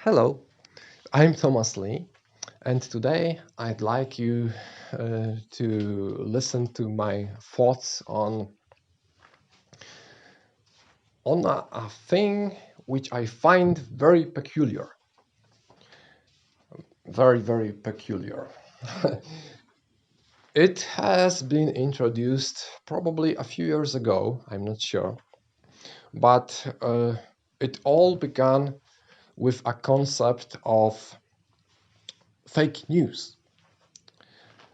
Hello, I'm Thomas Lee, and today I'd like you to listen to my thoughts on a thing which I find very peculiar. Very, very peculiar. It has been introduced probably a few years ago, I'm not sure, but it all began with a concept of fake news.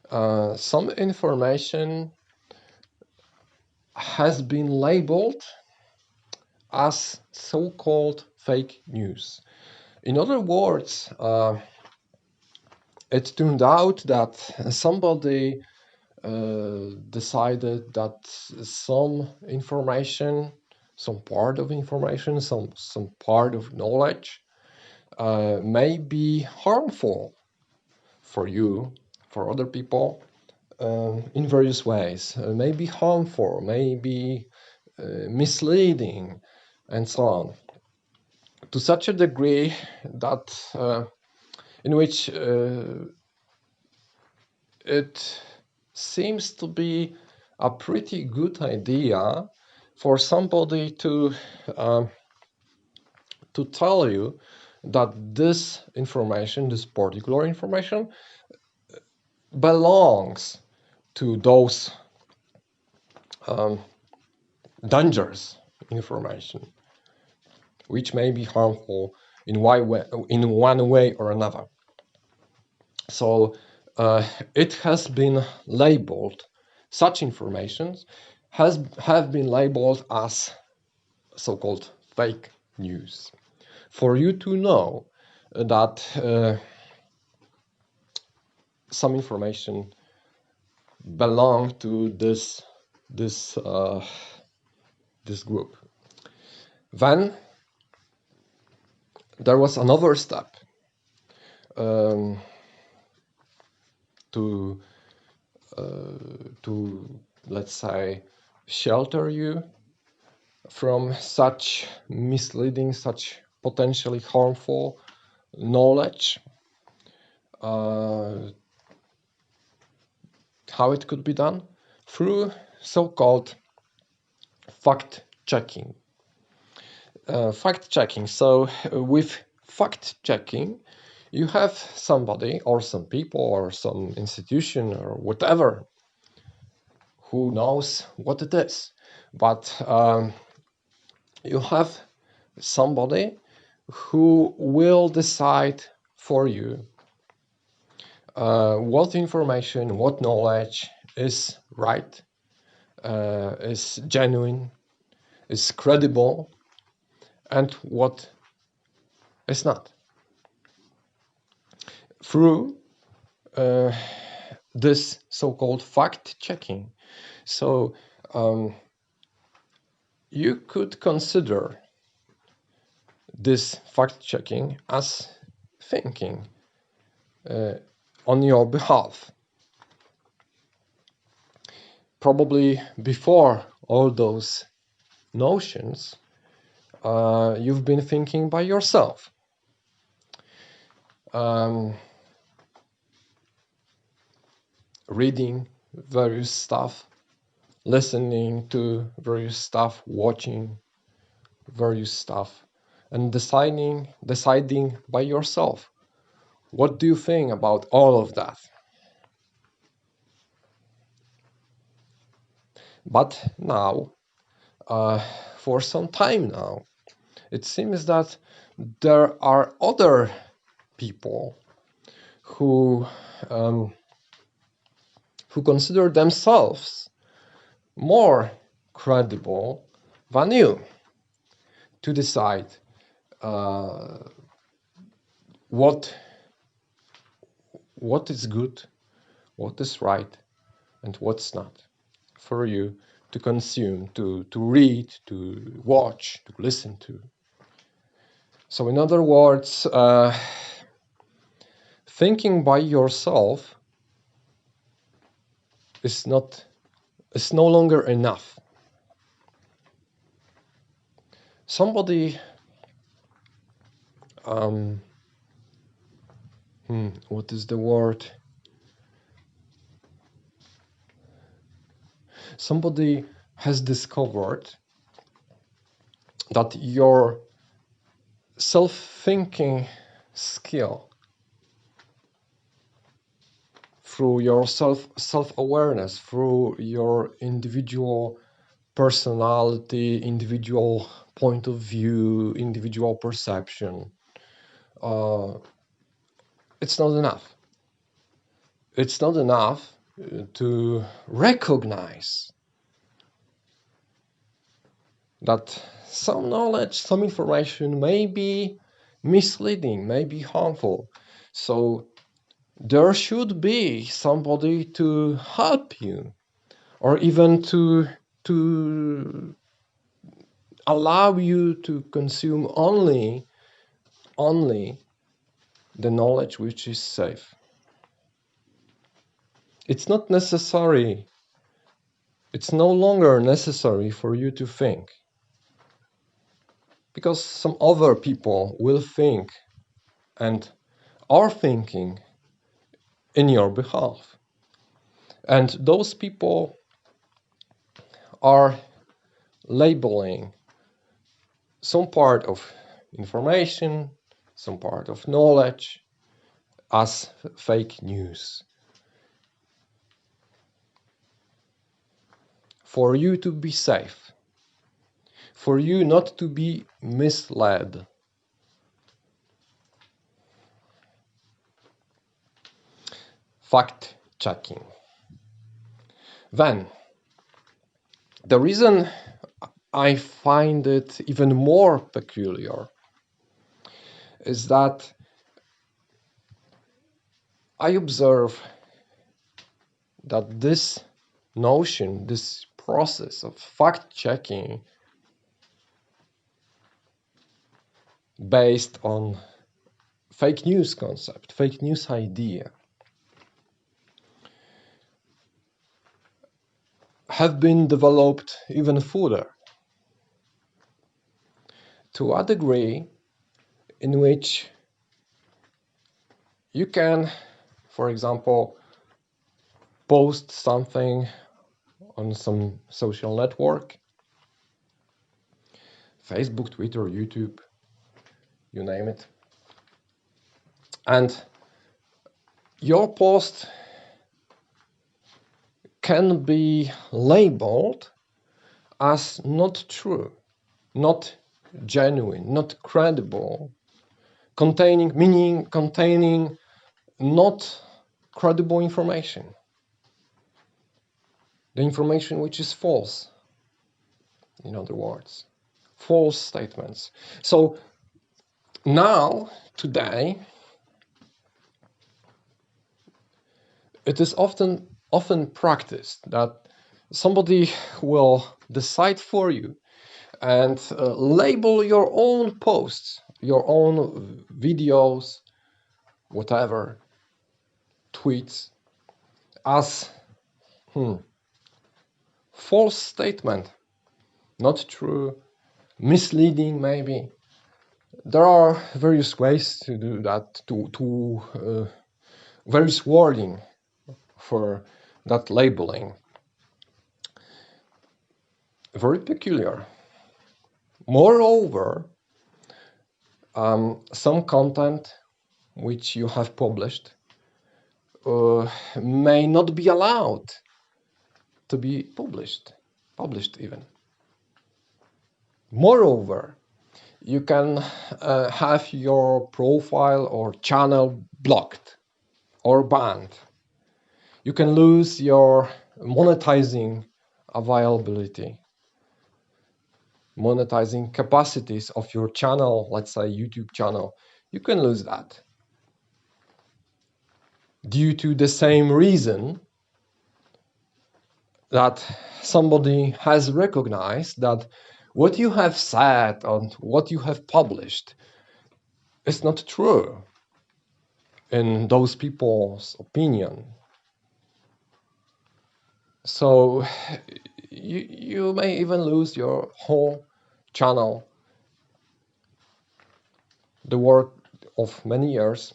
Some information has been labeled as so-called fake news. In other words, it turned out that somebody decided that some information, some part of information, some part of knowledge may be harmful for you, for other people, in various ways. May be harmful, may be misleading, and so on. To such a degree that in which it seems to be a pretty good idea for somebody to tell you that this information, this particular information, belongs to those dangerous information, which may be harmful in one way or another. So it has been labeled, such informations have been labeled as so-called fake news. For you to know that some information belong to this group. Then there was another step to let's say shelter you from such misleading, such potentially harmful knowledge. How it could be done? Through so-called fact-checking. Fact-checking. So with fact-checking, you have somebody or some people or some institution or whatever who knows what it is. But you have somebody who will decide for you what information, what knowledge is right, is genuine, is credible, and what is not. Through this so-called fact-checking. So you could consider this fact-checking as thinking on your behalf. Probably before all those notions, you've been thinking by yourself. Reading various stuff, listening to various stuff, watching various stuff, and deciding by yourself. What do you think about all of that? But now, for some time now, it seems that there are other people who consider themselves more credible than you to decide what is good, what is right, and what's not for you to consume, to read, to watch, to listen to. So in other words, thinking by yourself is no longer enough. Somebody What is the word? Somebody has discovered that your self-thinking skill through your self-awareness, through your individual personality, individual point of view, individual perception, it's not enough. It's not enough to recognize that some knowledge, some information may be misleading, may be harmful. So there should be somebody to help you, or even to allow you to consume only the knowledge which is safe. It's not necessary. It's no longer necessary for you to think, because some other people will think and are thinking in your behalf. And those people are labeling some part of information, some part of knowledge as fake news. For you to be safe, for you not to be misled. Fact checking. Then, the reason I find it even more peculiar is that I observe that this notion, this process of fact checking based on fake news concept, fake news idea, have been developed even further to a degree in which you can, for example, post something on some social network, Facebook, Twitter, YouTube, you name it, and your post can be labeled as not true, not genuine, not credible, containing not credible information, the information which is false, in other words, false statements. So now, today, it is often practiced that somebody will decide for you and label your own posts, your own videos, whatever, tweets, as false statement, not true, misleading maybe. There are various ways to do that, various wording for that labeling. Very peculiar. Moreover, some content which you have published may not be allowed to be published even. Moreover, you can have your profile or channel blocked or banned. You can lose your monetizing availability, monetizing capacities of your channel, let's say YouTube channel. You can lose that due to the same reason that somebody has recognized that what you have said and what you have published is not true in those people's opinion. So you may even lose your whole channel, the work of many years,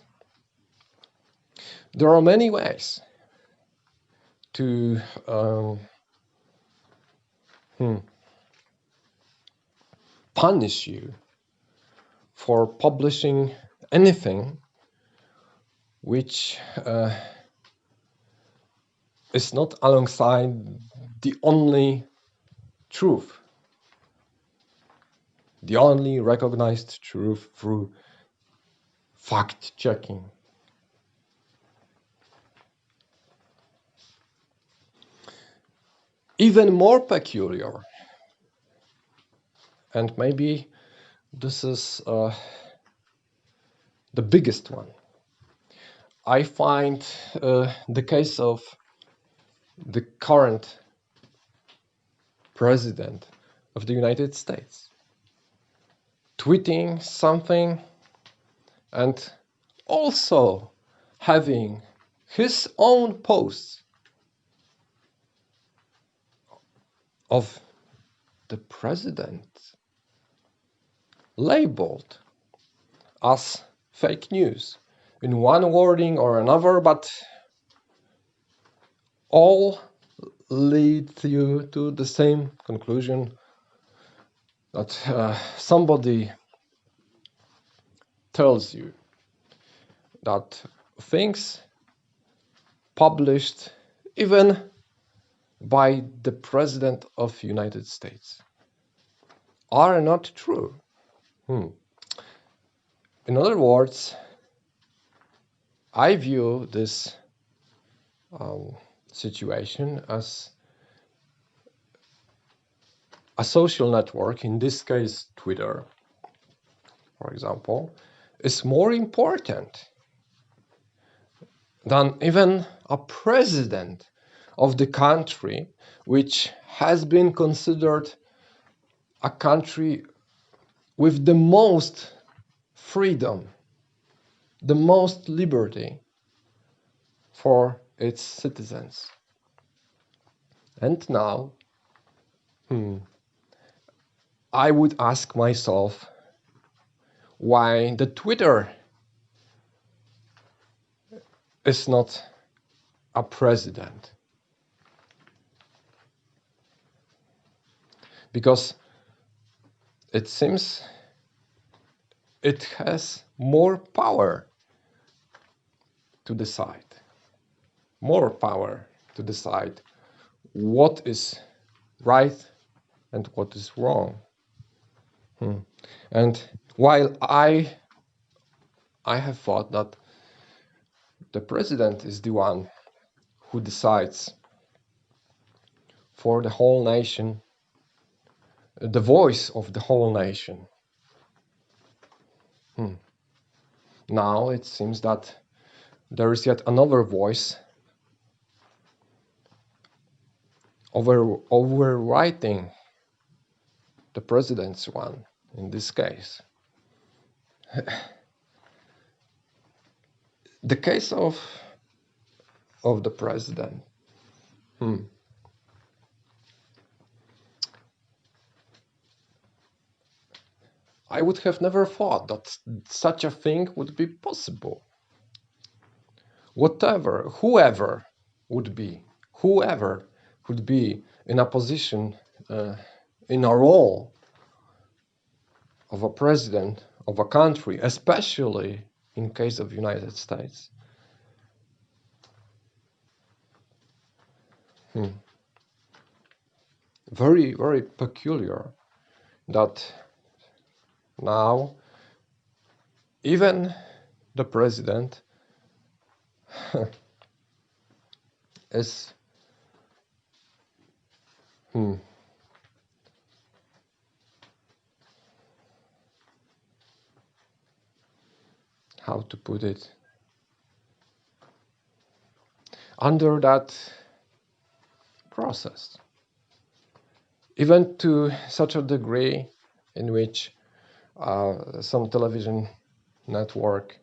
There are many ways to punish you for publishing anything which is not alongside the only truth, the only recognized truth through fact-checking. Even more peculiar, and maybe this is the biggest one, I find the case of the current president of the United States tweeting something and also having his own posts of the president labeled as fake news in one wording or another, but all lead you to the same conclusion that somebody tells you that things published even by the President of United States are not true. In other words, I view this situation as a social network, in this case Twitter, for example, is more important than even a president of the country, which has been considered a country with the most freedom, the most liberty for its citizens. And now, I would ask myself why the Twitter is not a president. Because it seems it has more power to decide. More power to decide what is right and what is wrong. And while I have thought that the president is the one who decides for the whole nation, the voice of the whole nation. Now it seems that there is yet another voice overwriting the president's one in this case. The case of the president. I would have never thought that such a thing would be possible. Whoever would be in a position, in a role of a president of a country, especially in case of United States. Very, very peculiar that now even the president is how to put it, under that process, even to such a degree in which some television network,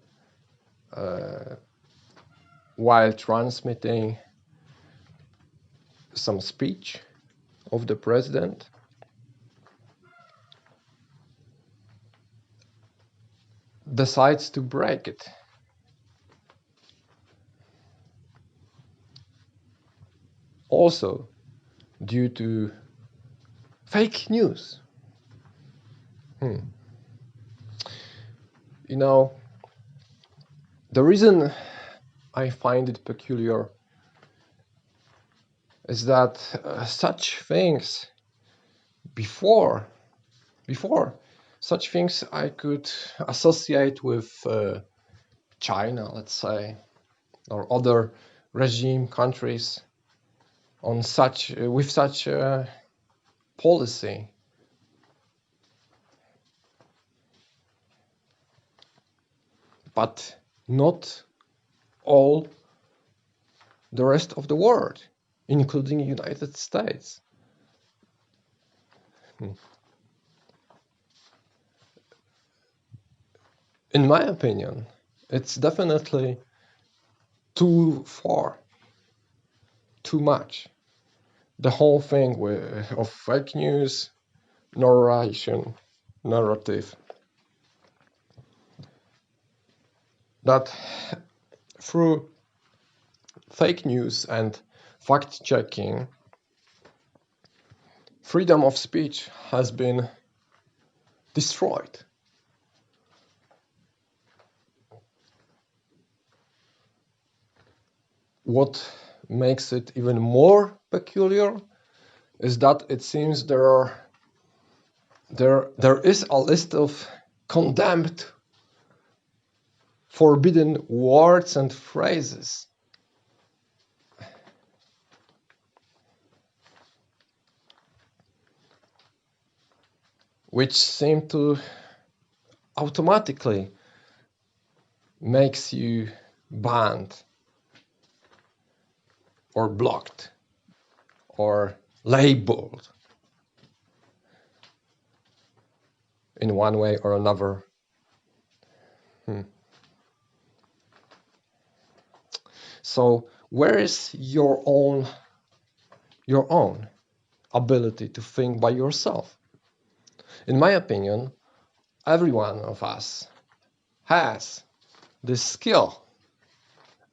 while transmitting some speech of the president, decides to break it also due to fake news. You know, the reason I find it peculiar is that such things before such things I could associate with China, let's say, or other regime countries on such with such policy. But not all the rest of the world, including United States. In my opinion, it's definitely too far, too much. The whole thing of fake news, narration, narrative, that through fake news and fact-checking, freedom of speech has been destroyed. What makes it even more peculiar is that it seems there is a list of condemned, forbidden words and phrases. Which seem to automatically makes you banned or blocked or labeled in one way or another. So where is your own ability to think by yourself? In my opinion, every one of us has this skill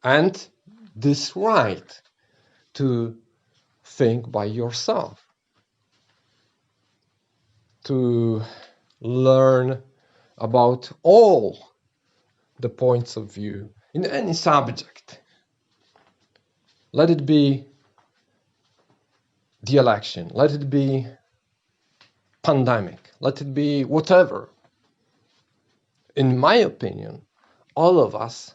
and this right to think by yourself, to learn about all the points of view in any subject. Let it be the election, let it be pandemic, let it be whatever. In my opinion, all of us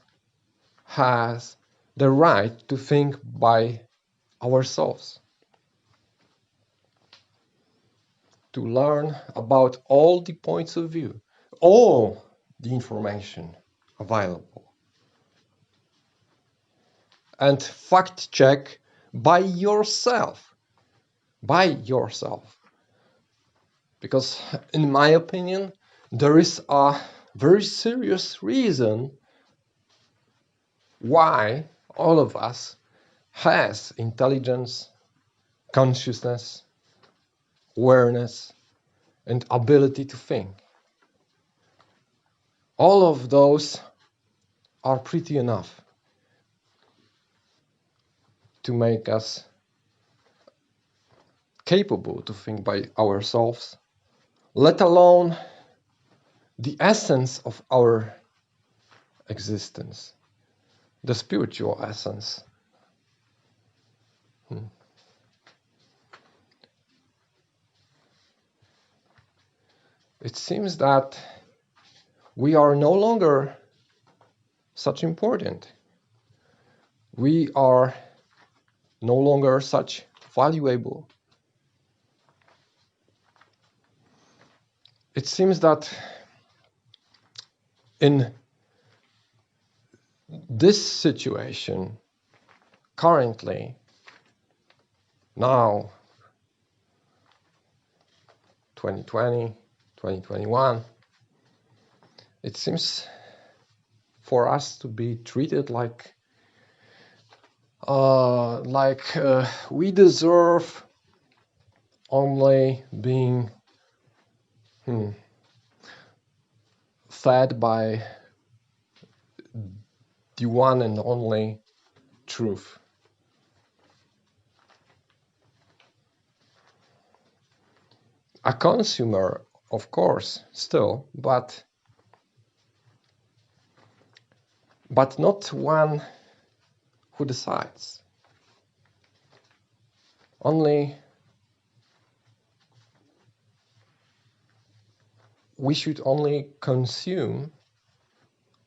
has the right to think by ourselves, to learn about all the points of view, all the information available, and fact check by yourself, because in my opinion there is a very serious reason why all of us has intelligence, consciousness, awareness, and ability to think. All of those are pretty enough to make us capable to think by ourselves, let alone the essence of our existence, the spiritual essence. It seems that we are no longer such important. We are no longer such valuable. It seems that in this situation, currently, now, 2020, 2021, it seems for us to be treated like we deserve only being fed by the one and only truth. a consumer, of course, still, but not one who decides. Only we should only consume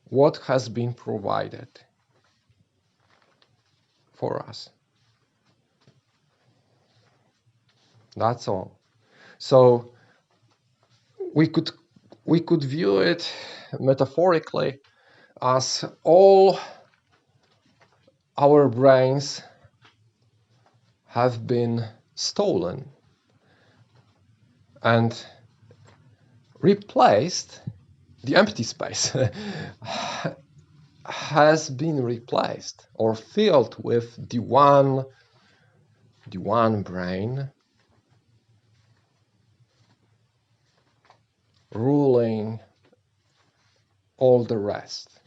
what has been provided for us. That's all. So we could view it metaphorically as all our brains have been stolen and replaced. The empty space has been replaced or filled with the one brain ruling all the rest.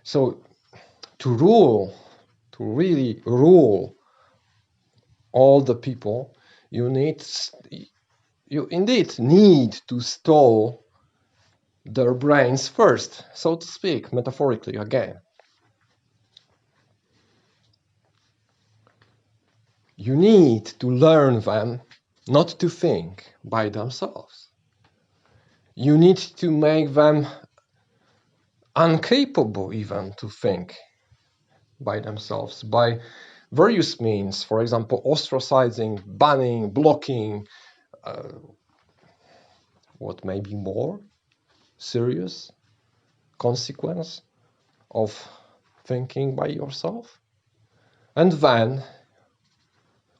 So to really rule all the people, you indeed need to stole their brains first, so to speak, metaphorically again. You need to learn them not to think by themselves. You need to make them incapable even to think by themselves by various means, for example, ostracizing, banning, blocking, what may be more serious consequence of thinking by yourself. And then,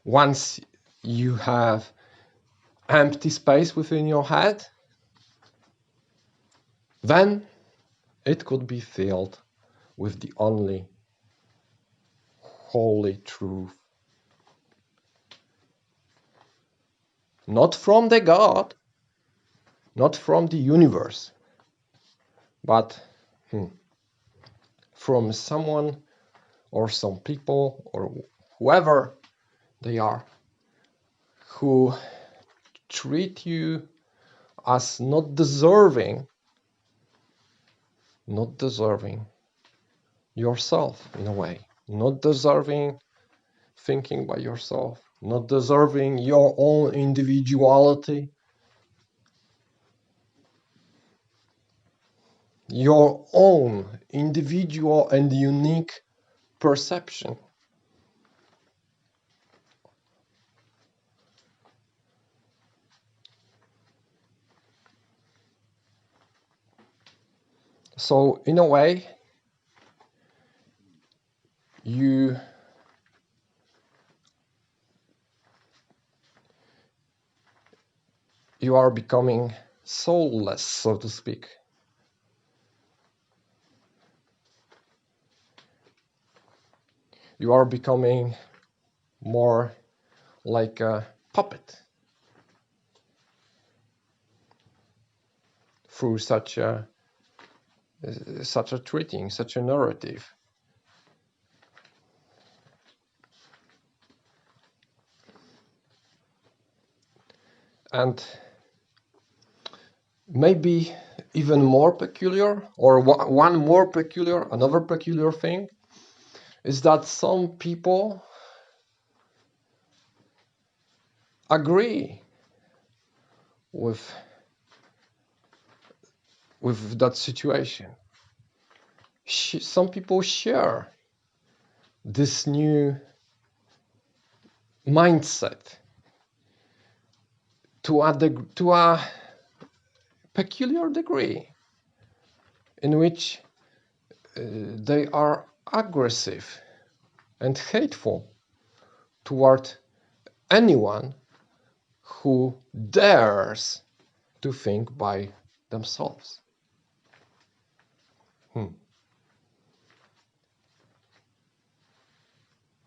once you have empty space within your head, then it could be filled with the only holy truth. Not from the God, not from the universe, but from someone or some people or whoever they are who treat you as not deserving yourself in a way, not deserving thinking by yourself, not deserving your own individuality, your own individual and unique perception. So in a way, you are becoming soulless, so to speak. You are becoming more like a puppet through such a treating, such a narrative. And maybe even more peculiar, or another peculiar thing, is that some people agree with that situation. Some people share this new mindset to a peculiar degree, in which they are aggressive and hateful toward anyone who dares to think by themselves.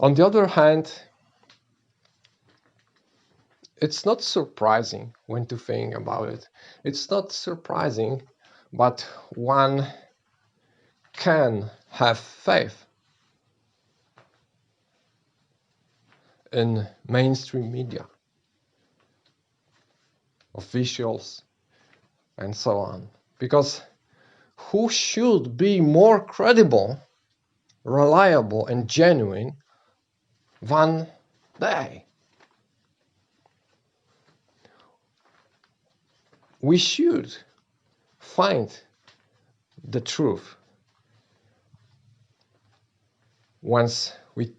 On the other hand, it's not surprising when to think about it. It's not surprising, but one can have faith in mainstream media. officials, and so on. Because who should be more credible, reliable, and genuine than they? We should find the truth once we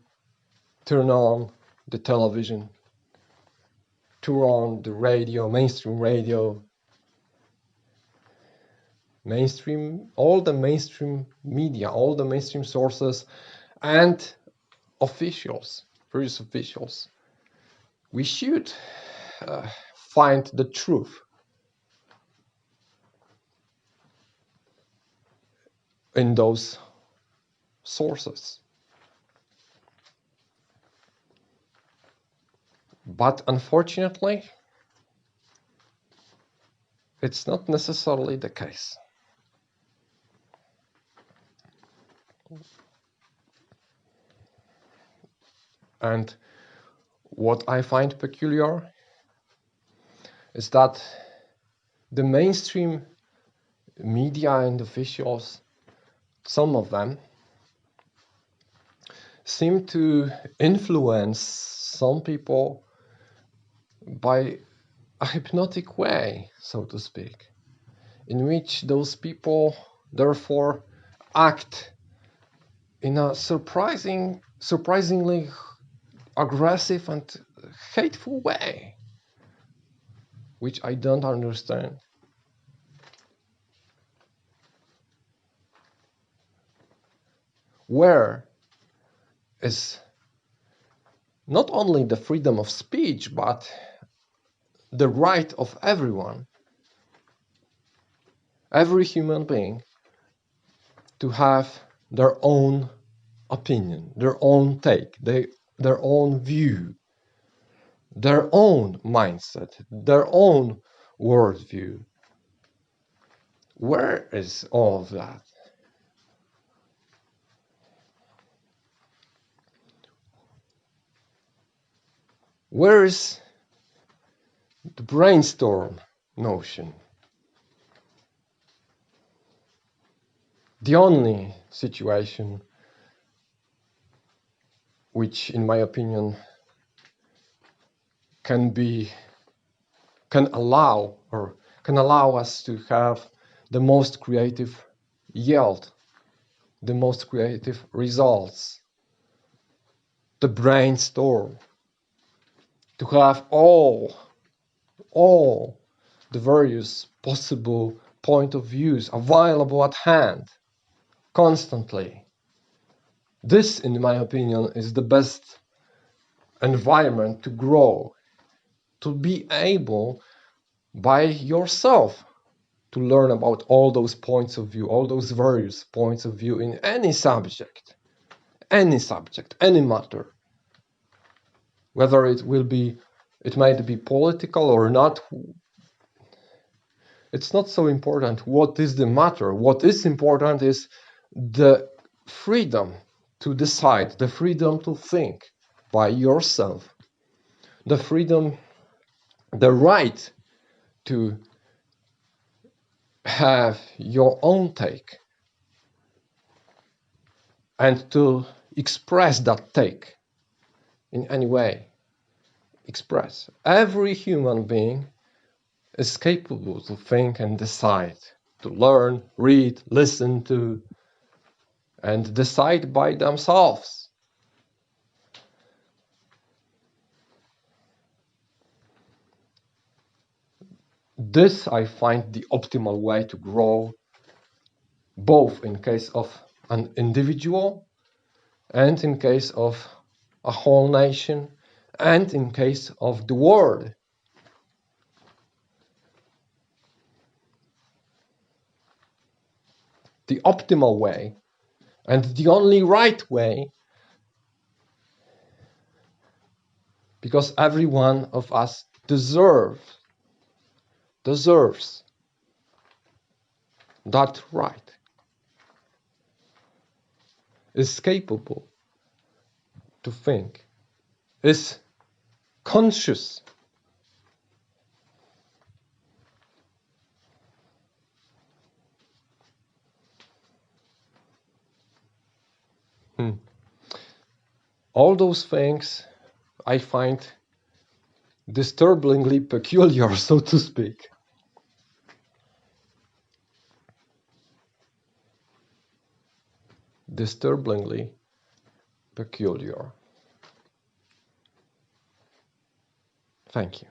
turn on the television, turn on the radio, all the mainstream media, all the mainstream sources, and officials, various officials. We should find the truth in those sources. But unfortunately, it's not necessarily the case. And what I find peculiar is that the mainstream media and officials, some of them, seem to influence some people by a hypnotic way, so to speak, in which those people therefore act in a surprisingly aggressive and hateful way, which I don't understand. Where is not only the freedom of speech, but the right of everyone, every human being, to have their own opinion, their own take, their own view, their own mindset, their own worldview? Where is all of that? Where is the brainstorm notion? The only situation which, in my opinion, can allow us to have the most creative yield, the most creative results, the brainstorm, to have all the various possible point of views available at hand constantly. This, in my opinion, is the best environment to grow, to be able by yourself to learn about all those points of view, all those various points of view in any subject, any matter, whether it might be political or not. It's not so important what is the matter. What is important is the freedom to decide, the freedom to think by yourself, the freedom, the right to have your own take and to express that take in any way. Express. Every human being is capable to think and decide, to learn, read, listen to, and decide by themselves. This I find the optimal way to grow, both in case of an individual and in case of a whole nation and in case of the world. The optimal way and the only right way, because every one of us deserves that right, is capable to think, is conscious All those things I find disturbingly peculiar, so to speak. Disturbingly peculiar. Thank you.